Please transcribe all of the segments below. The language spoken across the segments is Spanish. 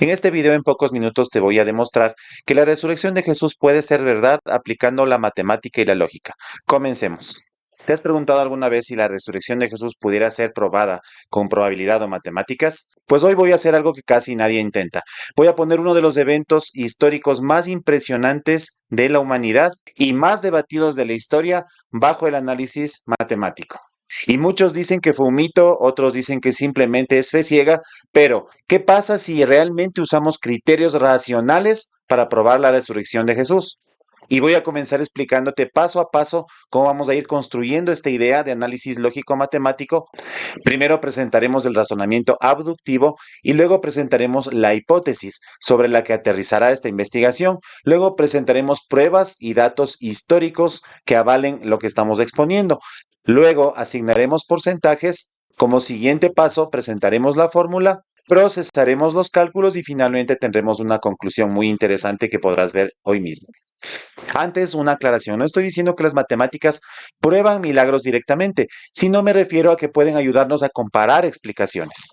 En este video en pocos minutos te voy a demostrar que la resurrección de Jesús puede ser verdad aplicando la matemática y la lógica. Comencemos. ¿Te has preguntado alguna vez si la resurrección de Jesús pudiera ser probada con probabilidad o matemáticas? Pues hoy voy a hacer algo que casi nadie intenta. Voy a poner uno de los eventos históricos más impresionantes de la humanidad y más debatidos de la historia bajo el análisis matemático. Y muchos dicen que fue un mito, otros dicen que simplemente es fe ciega, pero ¿qué pasa si realmente usamos criterios racionales para probar la resurrección de Jesús? Y voy a comenzar explicándote paso a paso cómo vamos a ir construyendo esta idea de análisis lógico-matemático. Primero presentaremos el razonamiento abductivo y luego presentaremos la hipótesis sobre la que aterrizará esta investigación. Luego presentaremos pruebas y datos históricos que avalen lo que estamos exponiendo. Luego asignaremos porcentajes. Como siguiente paso presentaremos la fórmula, procesaremos los cálculos y finalmente tendremos una conclusión muy interesante que podrás ver hoy mismo. Antes, una aclaración. No estoy diciendo que las matemáticas prueban milagros directamente, sino me refiero a que pueden ayudarnos a comparar explicaciones.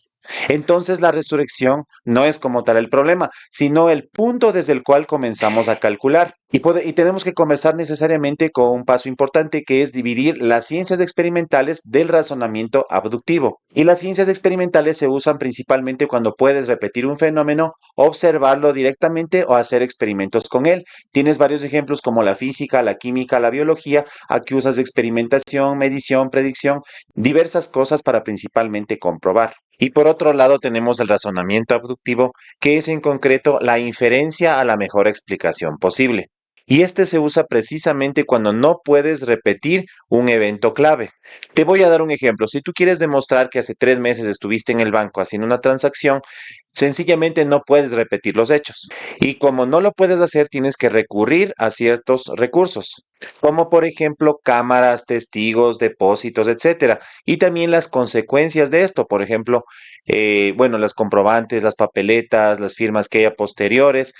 Entonces, la resurrección no es como tal el problema, sino el punto desde el cual comenzamos a calcular. Y tenemos que conversar necesariamente con un paso importante que es dividir las ciencias experimentales del razonamiento abductivo. Y las ciencias experimentales se usan principalmente cuando puedes repetir un fenómeno, observarlo directamente o hacer experimentos con él. Tienes varios ejemplos como la física, la química, la biología. Aquí usas experimentación, medición, predicción, diversas cosas para principalmente comprobar. Y por otro lado tenemos el razonamiento abductivo, que es en concreto la inferencia a la mejor explicación posible. Y este se usa precisamente cuando no puedes repetir un evento clave. Te voy a dar un ejemplo. Si tú quieres demostrar que hace 3 meses estuviste en el banco haciendo una transacción, sencillamente no puedes repetir los hechos. Y como no lo puedes hacer, tienes que recurrir a ciertos recursos, como por ejemplo cámaras, testigos, depósitos, etcétera. Y también las consecuencias de esto, por ejemplo, los comprobantes, las papeletas, las firmas que haya posteriores,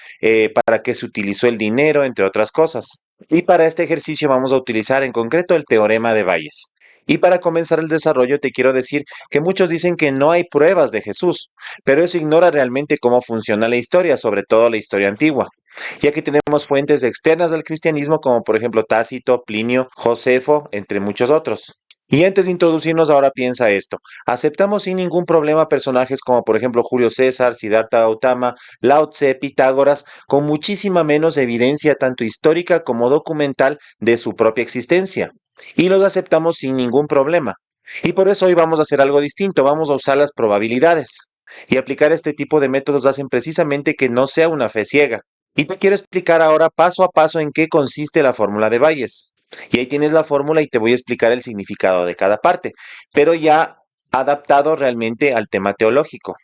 para qué se utilizó el dinero, entre otras cosas. Y para este ejercicio vamos a utilizar en concreto el teorema de Bayes. Y para comenzar el desarrollo te quiero decir que muchos dicen que no hay pruebas de Jesús, pero eso ignora realmente cómo funciona la historia, sobre todo la historia antigua, ya que tenemos fuentes externas al cristianismo como por ejemplo Tácito, Plinio, Josefo, entre muchos otros. Y antes de introducirnos ahora piensa esto, aceptamos sin ningún problema personajes como por ejemplo Julio César, Siddhartha Gautama, Lao Tse, Pitágoras, con muchísima menos evidencia tanto histórica como documental de su propia existencia. Y los aceptamos sin ningún problema. Y por eso hoy vamos a hacer algo distinto, vamos a usar las probabilidades. Y aplicar este tipo de métodos hacen precisamente que no sea una fe ciega. Y te quiero explicar ahora paso a paso en qué consiste la fórmula de Bayes. Y ahí tienes la fórmula y te voy a explicar el significado de cada parte, pero ya adaptado realmente al tema teológico.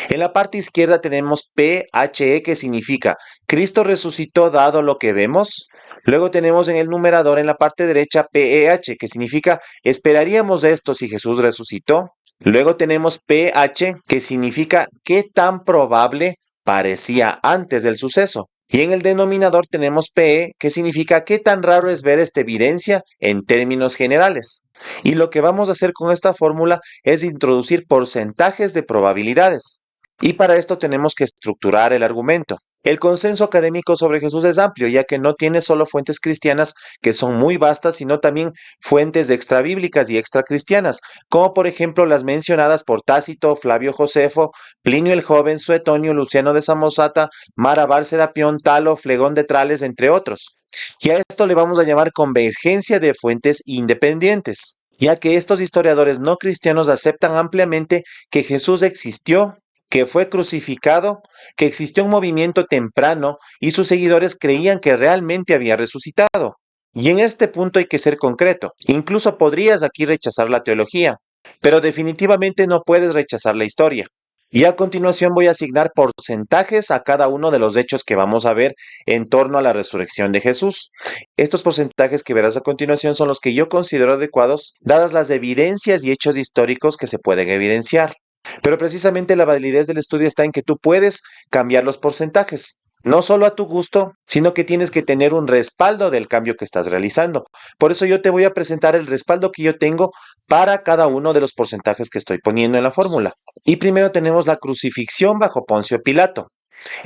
En la parte izquierda tenemos PHE, que significa Cristo resucitó dado lo que vemos. Luego tenemos en el numerador en la parte derecha PEH, que significa esperaríamos esto si Jesús resucitó. Luego tenemos PH, que significa qué tan probable parecía antes del suceso. Y en el denominador tenemos PE, que significa qué tan raro es ver esta evidencia en términos generales. Y lo que vamos a hacer con esta fórmula es introducir porcentajes de probabilidades. Y para esto tenemos que estructurar el argumento. El consenso académico sobre Jesús es amplio, ya que no tiene solo fuentes cristianas que son muy vastas, sino también fuentes extrabíblicas y extracristianas, como por ejemplo las mencionadas por Tácito, Flavio Josefo, Plinio el Joven, Suetonio, Luciano de Samosata, Maravar Serapión, Talo, Flegón de Trales, entre otros. Y a esto le vamos a llamar convergencia de fuentes independientes, ya que estos historiadores no cristianos aceptan ampliamente que Jesús existió, que fue crucificado, que existió un movimiento temprano y sus seguidores creían que realmente había resucitado. Y en este punto hay que ser concreto. Incluso podrías aquí rechazar la teología, pero definitivamente no puedes rechazar la historia. Y a continuación voy a asignar porcentajes a cada uno de los hechos que vamos a ver en torno a la resurrección de Jesús. Estos porcentajes que verás a continuación son los que yo considero adecuados, dadas las evidencias y hechos históricos que se pueden evidenciar. Pero precisamente la validez del estudio está en que tú puedes cambiar los porcentajes, no solo a tu gusto, sino que tienes que tener un respaldo del cambio que estás realizando. Por eso yo te voy a presentar el respaldo que yo tengo para cada uno de los porcentajes que estoy poniendo en la fórmula. Y primero tenemos la crucifixión bajo Poncio Pilato.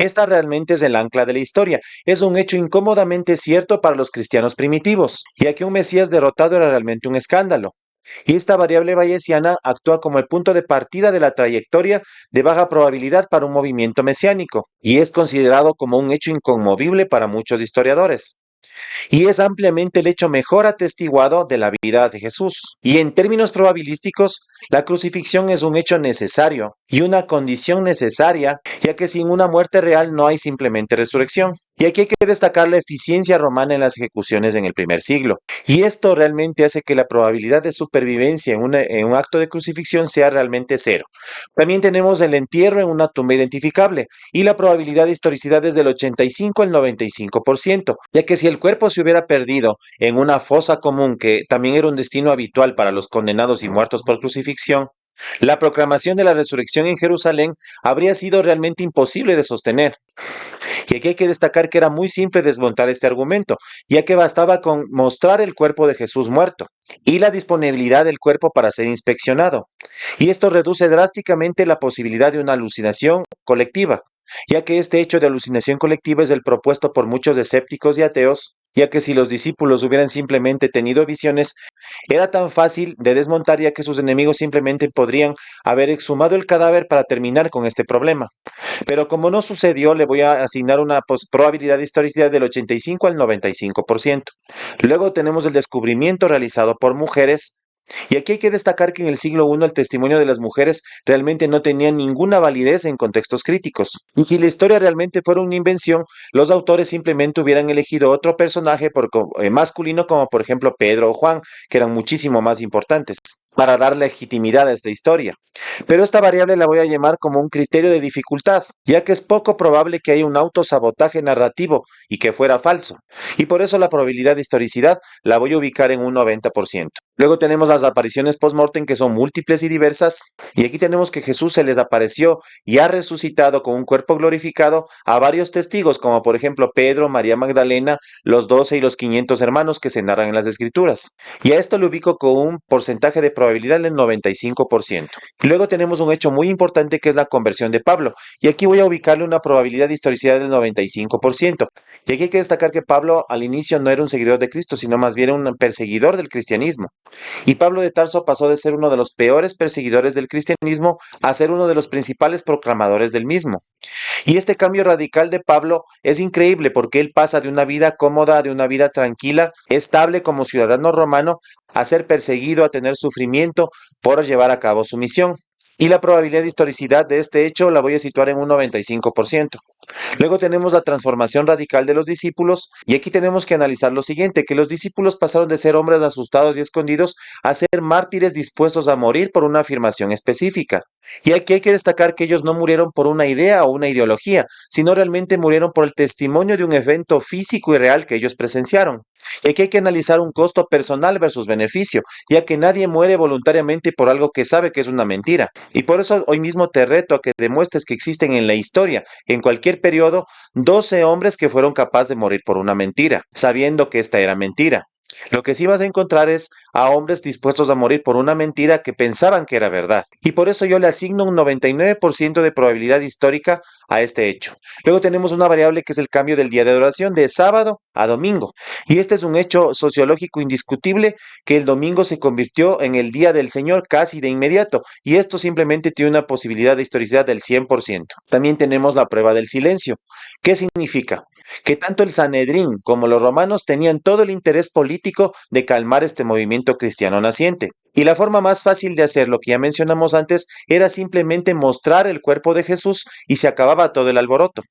Esta realmente es el ancla de la historia. Es un hecho incómodamente cierto para los cristianos primitivos, ya que un Mesías derrotado era realmente un escándalo. Y esta variable bayesiana actúa como el punto de partida de la trayectoria de baja probabilidad para un movimiento mesiánico, y es considerado como un hecho inconmovible para muchos historiadores. Y es ampliamente el hecho mejor atestiguado de la vida de Jesús. Y en términos probabilísticos, la crucifixión es un hecho necesario y una condición necesaria, ya que sin una muerte real no hay simplemente resurrección. Y aquí hay que destacar la eficiencia romana en las ejecuciones en el primer siglo. Y esto realmente hace que la probabilidad de supervivencia en un acto de crucifixión sea realmente cero. También tenemos el entierro en una tumba identificable y la probabilidad de historicidad es del 85 al 95%, ya que si el cuerpo se hubiera perdido en una fosa común, que también era un destino habitual para los condenados y muertos por crucifixión, la proclamación de la resurrección en Jerusalén habría sido realmente imposible de sostener. Y aquí hay que destacar que era muy simple desmontar este argumento, ya que bastaba con mostrar el cuerpo de Jesús muerto y la disponibilidad del cuerpo para ser inspeccionado. Y esto reduce drásticamente la posibilidad de una alucinación colectiva, ya que este hecho de alucinación colectiva es el propuesto por muchos escépticos y ateos, ya que si los discípulos hubieran simplemente tenido visiones, era tan fácil de desmontar, ya que sus enemigos simplemente podrían haber exhumado el cadáver para terminar con este problema. Pero como no sucedió, le voy a asignar una probabilidad de historicidad del 85 al 95%. Luego tenemos el descubrimiento realizado por mujeres. Y aquí hay que destacar que en el siglo I el testimonio de las mujeres realmente no tenía ninguna validez en contextos críticos. Y si la historia realmente fuera una invención, los autores simplemente hubieran elegido otro personaje masculino, como por ejemplo Pedro o Juan, que eran muchísimo más importantes, para dar legitimidad a esta historia. Pero esta variable la voy a llamar como un criterio de dificultad, ya que es poco probable que haya un autosabotaje narrativo y que fuera falso. Y por eso la probabilidad de historicidad la voy a ubicar en un 90%. Luego tenemos las apariciones post-mortem, que son múltiples y diversas. Y aquí tenemos que Jesús se les apareció y ha resucitado con un cuerpo glorificado a varios testigos, como por ejemplo Pedro, María Magdalena, los 12 y los 500 hermanos que se narran en las Escrituras. Y a esto lo ubico con un porcentaje de probabilidad del 95%. Luego tenemos un hecho muy importante, que es la conversión de Pablo. Y aquí voy a ubicarle una probabilidad de historicidad del 95%. Y aquí hay que destacar que Pablo al inicio no era un seguidor de Cristo, sino más bien un perseguidor del cristianismo. Y Pablo de Tarso pasó de ser uno de los peores perseguidores del cristianismo a ser uno de los principales proclamadores del mismo. Y este cambio radical de Pablo es increíble, porque él pasa de una vida cómoda, de una vida tranquila, estable como ciudadano romano, a ser perseguido, a tener sufrimiento por llevar a cabo su misión. Y la probabilidad de historicidad de este hecho la voy a situar en un 95%. Luego tenemos la transformación radical de los discípulos, y aquí tenemos que analizar lo siguiente, que los discípulos pasaron de ser hombres asustados y escondidos a ser mártires dispuestos a morir por una afirmación específica. Y aquí hay que destacar que ellos no murieron por una idea o una ideología, sino realmente murieron por el testimonio de un evento físico y real que ellos presenciaron. Y aquí hay que analizar un costo personal versus beneficio, ya que nadie muere voluntariamente por algo que sabe que es una mentira. Y por eso hoy mismo te reto a que demuestres que existen en la historia, en cualquier periodo, 12 hombres que fueron capaces de morir por una mentira, sabiendo que esta era mentira. Lo que sí vas a encontrar es a hombres dispuestos a morir por una mentira que pensaban que era verdad. Y por eso yo le asigno un 99% de probabilidad histórica a este hecho. Luego tenemos una variable que es el cambio del día de adoración de sábado a domingo. Y este es un hecho sociológico indiscutible, que el domingo se convirtió en el día del Señor casi de inmediato. Y esto simplemente tiene una posibilidad de historicidad del 100%. También tenemos la prueba del silencio. ¿Qué significa? Que tanto el Sanedrín como los romanos tenían todo el interés político de calmar este movimiento cristiano naciente. Y la forma más fácil de hacer lo que ya mencionamos antes era simplemente mostrar el cuerpo de Jesús y se acababa todo el alboroto.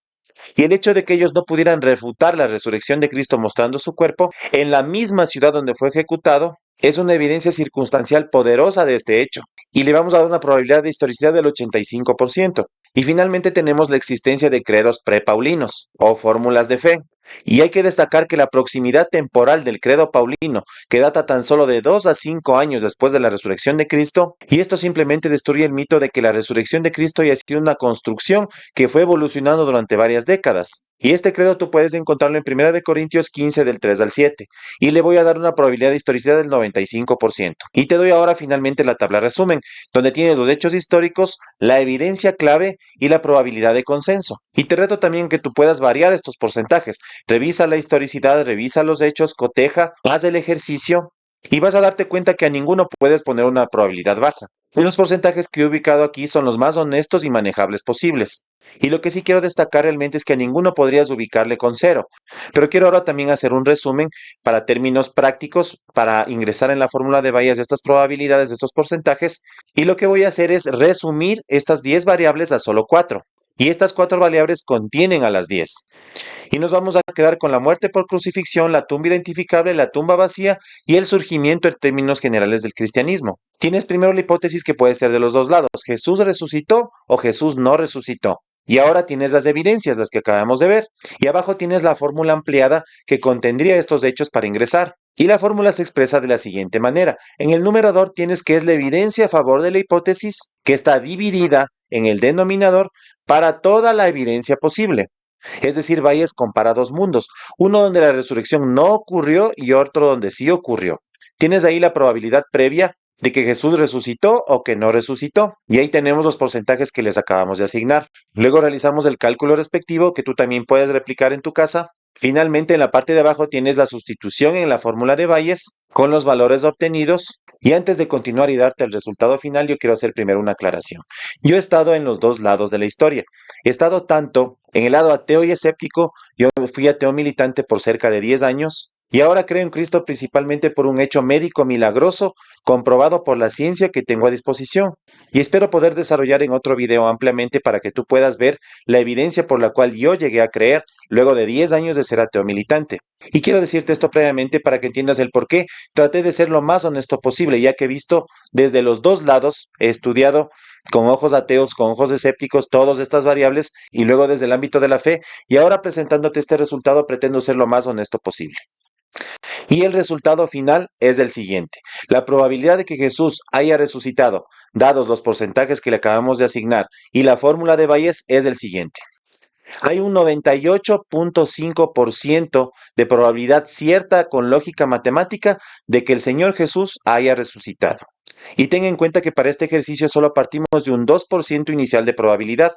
Y el hecho de que ellos no pudieran refutar la resurrección de Cristo mostrando su cuerpo en la misma ciudad donde fue ejecutado es una evidencia circunstancial poderosa de este hecho. Y le vamos a dar una probabilidad de historicidad del 85%. Y finalmente tenemos la existencia de credos prepaulinos o fórmulas de fe. Y hay que destacar que la proximidad temporal del credo paulino, que data tan solo de 2 a 5 años después de la resurrección de Cristo, y esto simplemente destruye el mito de que la resurrección de Cristo haya sido una construcción que fue evolucionando durante varias décadas. Y este credo tú puedes encontrarlo en 1 Corintios 15 del 3 al 7. Y le voy a dar una probabilidad de historicidad del 95%. Y te doy ahora finalmente la tabla resumen, donde tienes los hechos históricos, la evidencia clave y la probabilidad de consenso. Y te reto también que tú puedas variar estos porcentajes. Revisa la historicidad, revisa los hechos, coteja, haz el ejercicio y vas a darte cuenta que a ninguno puedes poner una probabilidad baja. Y los porcentajes que he ubicado aquí son los más honestos y manejables posibles. Y lo que sí quiero destacar realmente es que a ninguno podrías ubicarle con cero. Pero quiero ahora también hacer un resumen para términos prácticos, para ingresar en la fórmula de Bayes de estas probabilidades, de estos porcentajes. Y lo que voy a hacer es resumir estas 10 variables a solo 4. Y estas 4 variables contienen a las 10. Y nos vamos a quedar con la muerte por crucifixión, la tumba identificable, la tumba vacía y el surgimiento en términos generales del cristianismo. Tienes primero la hipótesis que puede ser de los dos lados, Jesús resucitó o Jesús no resucitó. Y ahora tienes las evidencias, las que acabamos de ver. Y abajo tienes la fórmula ampliada que contendría estos hechos para ingresar. Y la fórmula se expresa de la siguiente manera. En el numerador tienes que es la evidencia a favor de la hipótesis que está dividida en el denominador para toda la evidencia posible. Es decir, Bayes compara dos mundos, uno donde la resurrección no ocurrió y otro donde sí ocurrió. Tienes ahí la probabilidad previa de que Jesús resucitó o que no resucitó. Y ahí tenemos los porcentajes que les acabamos de asignar. Luego realizamos el cálculo respectivo que tú también puedes replicar en tu casa. Finalmente, en la parte de abajo tienes la sustitución en la fórmula de Bayes con los valores obtenidos. Y antes de continuar y darte el resultado final, yo quiero hacer primero una aclaración. Yo he estado en los dos lados de la historia. He estado tanto en el lado ateo y escéptico. Yo fui ateo militante por cerca de 10 años. Y ahora creo en Cristo principalmente por un hecho médico milagroso comprobado por la ciencia que tengo a disposición. Y espero poder desarrollar en otro video ampliamente para que tú puedas ver la evidencia por la cual yo llegué a creer luego de 10 años de ser ateo militante. Y quiero decirte esto previamente para que entiendas el por qué traté de ser lo más honesto posible, ya que he visto desde los dos lados, he estudiado con ojos ateos, con ojos escépticos, todas estas variables y luego desde el ámbito de la fe. Y ahora presentándote este resultado pretendo ser lo más honesto posible. Y el resultado final es el siguiente. La probabilidad de que Jesús haya resucitado, dados los porcentajes que le acabamos de asignar, y la fórmula de Bayes es el siguiente. Hay un 98.5% de probabilidad cierta con lógica matemática de que el Señor Jesús haya resucitado. Y ten en cuenta que para este ejercicio solo partimos de un 2% inicial de probabilidad.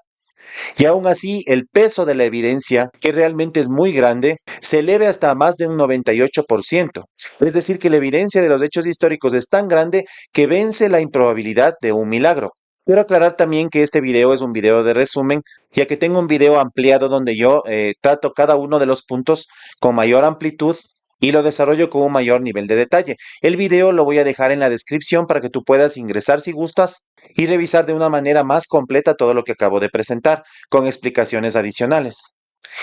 Y aún así, el peso de la evidencia, que realmente es muy grande, se eleve hasta más de un 98%. Es decir, que la evidencia de los hechos históricos es tan grande que vence la improbabilidad de un milagro. Quiero aclarar también que este video es un video de resumen, ya que tengo un video ampliado donde yo trato cada uno de los puntos con mayor amplitud y lo desarrollo con un mayor nivel de detalle. El video lo voy a dejar en la descripción para que tú puedas ingresar si gustas y revisar de una manera más completa todo lo que acabo de presentar, con explicaciones adicionales.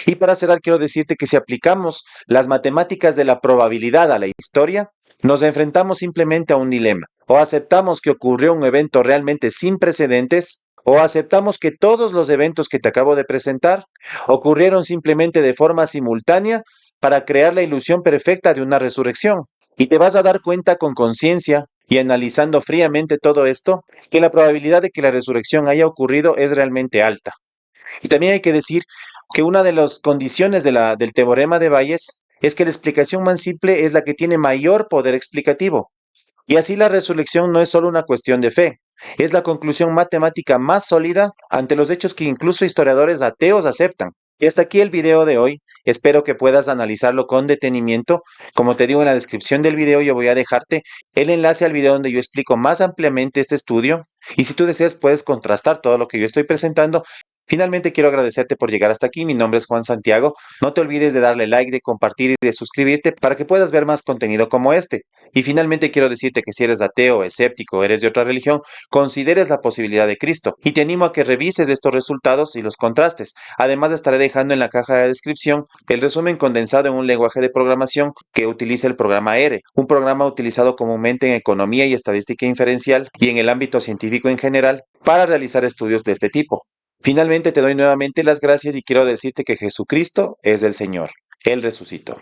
Y para cerrar, quiero decirte que si aplicamos las matemáticas de la probabilidad a la historia, nos enfrentamos simplemente a un dilema. O aceptamos que ocurrió un evento realmente sin precedentes, o aceptamos que todos los eventos que te acabo de presentar ocurrieron simplemente de forma simultánea para crear la ilusión perfecta de una resurrección. Y te vas a dar cuenta con conciencia y analizando fríamente todo esto, que la probabilidad de que la resurrección haya ocurrido es realmente alta. Y también hay que decir que una de las condiciones del teorema de Bayes es que la explicación más simple es la que tiene mayor poder explicativo. Y así la resurrección no es solo una cuestión de fe, es la conclusión matemática más sólida ante los hechos que incluso historiadores ateos aceptan. Y hasta aquí el video de hoy. Espero que puedas analizarlo con detenimiento. Como te digo en la descripción del video, yo voy a dejarte el enlace al video donde yo explico más ampliamente este estudio. Y si tú deseas, puedes contrastar todo lo que yo estoy presentando. Finalmente quiero agradecerte por llegar hasta aquí. Mi nombre es Juan Santiago. No te olvides de darle like, de compartir y de suscribirte para que puedas ver más contenido como este. Y finalmente quiero decirte que si eres ateo, escéptico o eres de otra religión, consideres la posibilidad de Cristo. Y te animo a que revises estos resultados y los contrastes. Además, estaré dejando en la caja de descripción el resumen condensado en un lenguaje de programación que utiliza el programa R, un programa utilizado comúnmente en economía y estadística inferencial y en el ámbito científico en general para realizar estudios de este tipo. Finalmente te doy nuevamente las gracias y quiero decirte que Jesucristo es el Señor. Él resucitó.